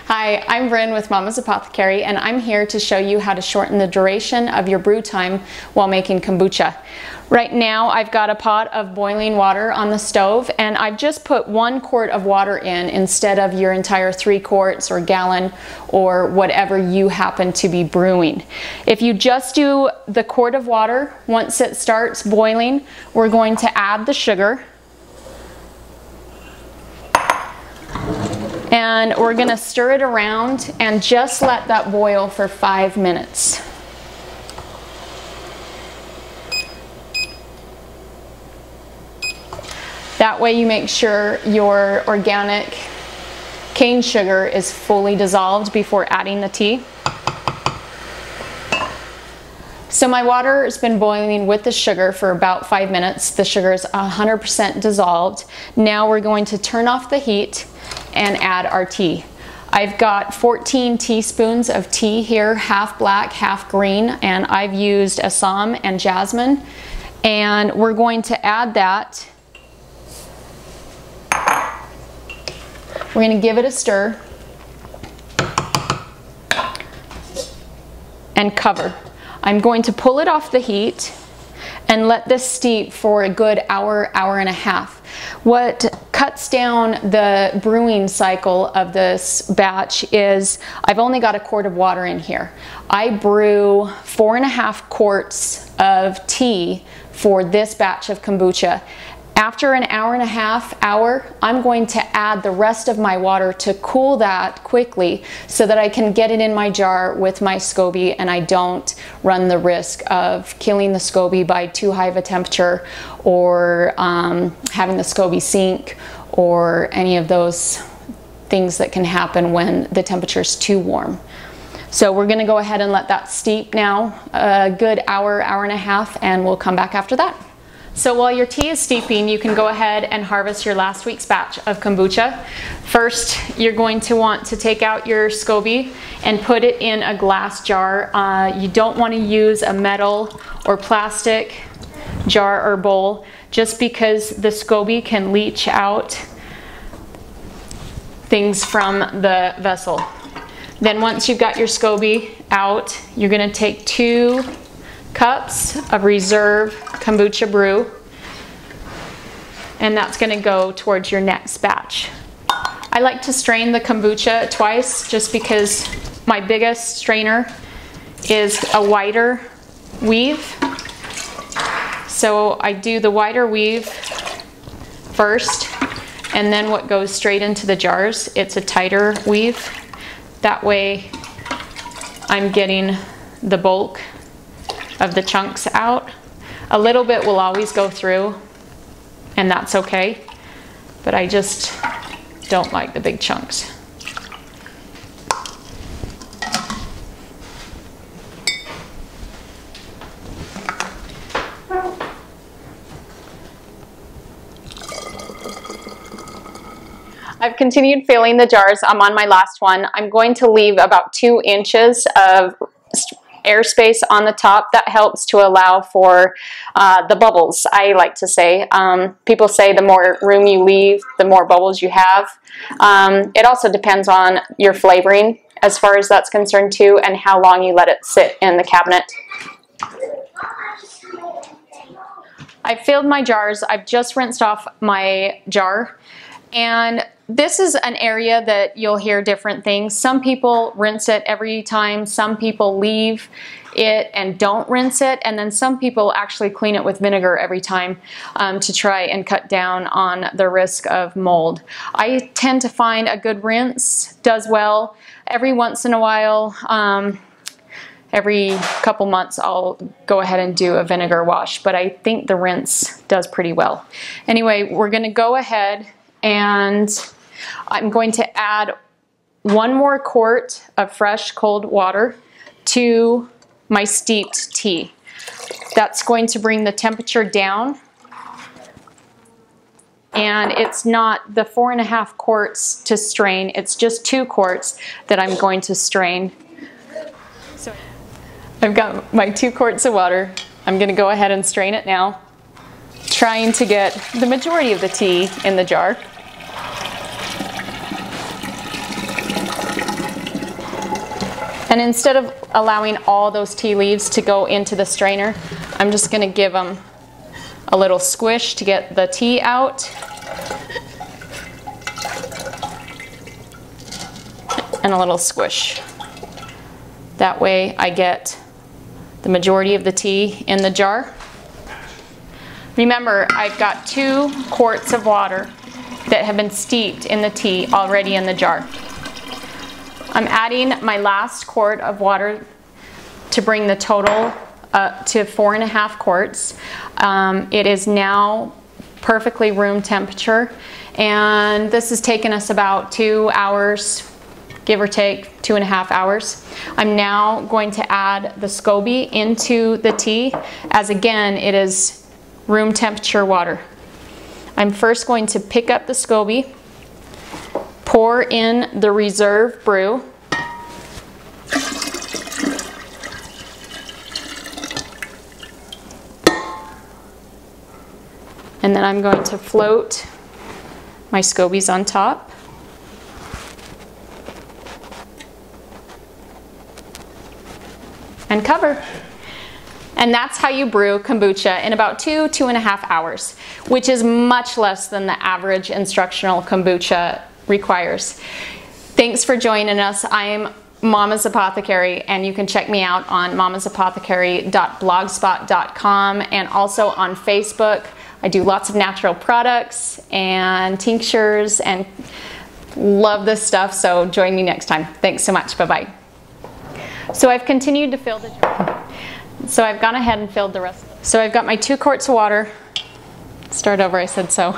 Hi, I'm Bryn with Mama's Apothecary, and I'm here to show you how to shorten the duration of your brew time while making kombucha. Right now I've got a pot of boiling water on the stove, and I've just put 1 quart of water in instead of your entire 3 quarts or gallon or whatever you happen to be brewing. If you just do the quart of water, once it starts boiling, we're going to add the sugar. And we're going to stir it around and just let that boil for 5 minutes. That way you make sure your organic cane sugar is fully dissolved before adding the tea. So my water has been boiling with the sugar for about 5 minutes. The sugar is 100% dissolved. Now we're going to turn off the heat and add our tea. I've got 14 teaspoons of tea here, half black, half green, and I've used Assam and jasmine. And we're going to add that. We're going to give it a stir and cover. I'm going to pull it off the heat and let this steep for a good hour, hour and a half. What cuts down the brewing cycle of this batch is I've only got a quart of water in here. I brew 4.5 quarts of tea for this batch of kombucha. After an hour and a half, I'm going to add the rest of my water to cool that quickly so that I can get it in my jar with my SCOBY and I don't run the risk of killing the SCOBY by too high of a temperature or having the SCOBY sink or any of those things that can happen when the temperature is too warm. So we're going to go ahead and let that steep now a good hour, hour and a half, and we'll come back after that. So while your tea is steeping, you can go ahead and harvest your last week's batch of kombucha. First, you're going to want to take out your SCOBY and put it in a glass jar. You don't want to use a metal or plastic jar or bowl just because the SCOBY can leach out things from the vessel. Then once you've got your SCOBY out, you're going to take 2 cups of reserve kombucha brew, and that's going to go towards your next batch. I like to strain the kombucha twice just because my biggest strainer is a wider weave. So I do the wider weave first, and then what goes straight into the jars, it's a tighter weave. That way I'm getting the bulk of the chunks out. A little bit will always go through, and that's okay, but I just don't like the big chunks. I've continued filling the jars. I'm on my last one. I'm going to leave about 2 inches of airspace on the top. That helps to allow for the bubbles, I like to say. People say the more room you leave, the more bubbles you have. It also depends on your flavoring as far as that's concerned too, and how long you let it sit in the cabinet. I've filled my jars. I've just rinsed off my jar, and this is an area that you'll hear different things. Some people rinse it every time, some people leave it and don't rinse it, and then some people actually clean it with vinegar every time to try and cut down on the risk of mold. I tend to find a good rinse does well. Every once in a while, every couple months, I'll go ahead and do a vinegar wash, but I think the rinse does pretty well. Anyway, we're going to go ahead and I'm going to add 1 more quart of fresh cold water to my steeped tea. That's going to bring the temperature down, and it's not the 4.5 quarts to strain, it's just 2 quarts that I'm going to strain. So I've got my 2 quarts of water. I'm going to go ahead and strain it now, trying to get the majority of the tea in the jar. And instead of allowing all those tea leaves to go into the strainer, I'm just going to give them a little squish to get the tea out. And a little squish. That way I get the majority of the tea in the jar. Remember, I've got 2 quarts of water that have been steeped in the tea already in the jar. I'm adding my last quart of water to bring the total to 4.5 quarts. It is now perfectly room temperature, and this has taken us about 2 hours, give or take 2.5 hours. I'm now going to add the SCOBY into the tea, as again, it is room temperature water. I'm first going to pick up the SCOBY, pour in the reserve brew, and then I'm going to float my SCOBYs on top. And cover. And that's how you brew kombucha in about 2.5 hours, which is much less than the average instructional kombucha requires. Thanks for joining us. I'm Mama's Apothecary, and you can check me out on mamasapothecary.blogspot.com and also on Facebook. I do lots of natural products and tinctures and love this stuff, so join me next time. Thanks so much. Bye-bye. So I've continued to fill the jar. So I've gone ahead and filled the rest. So I've got my 2 quarts of water. Start over, I said so.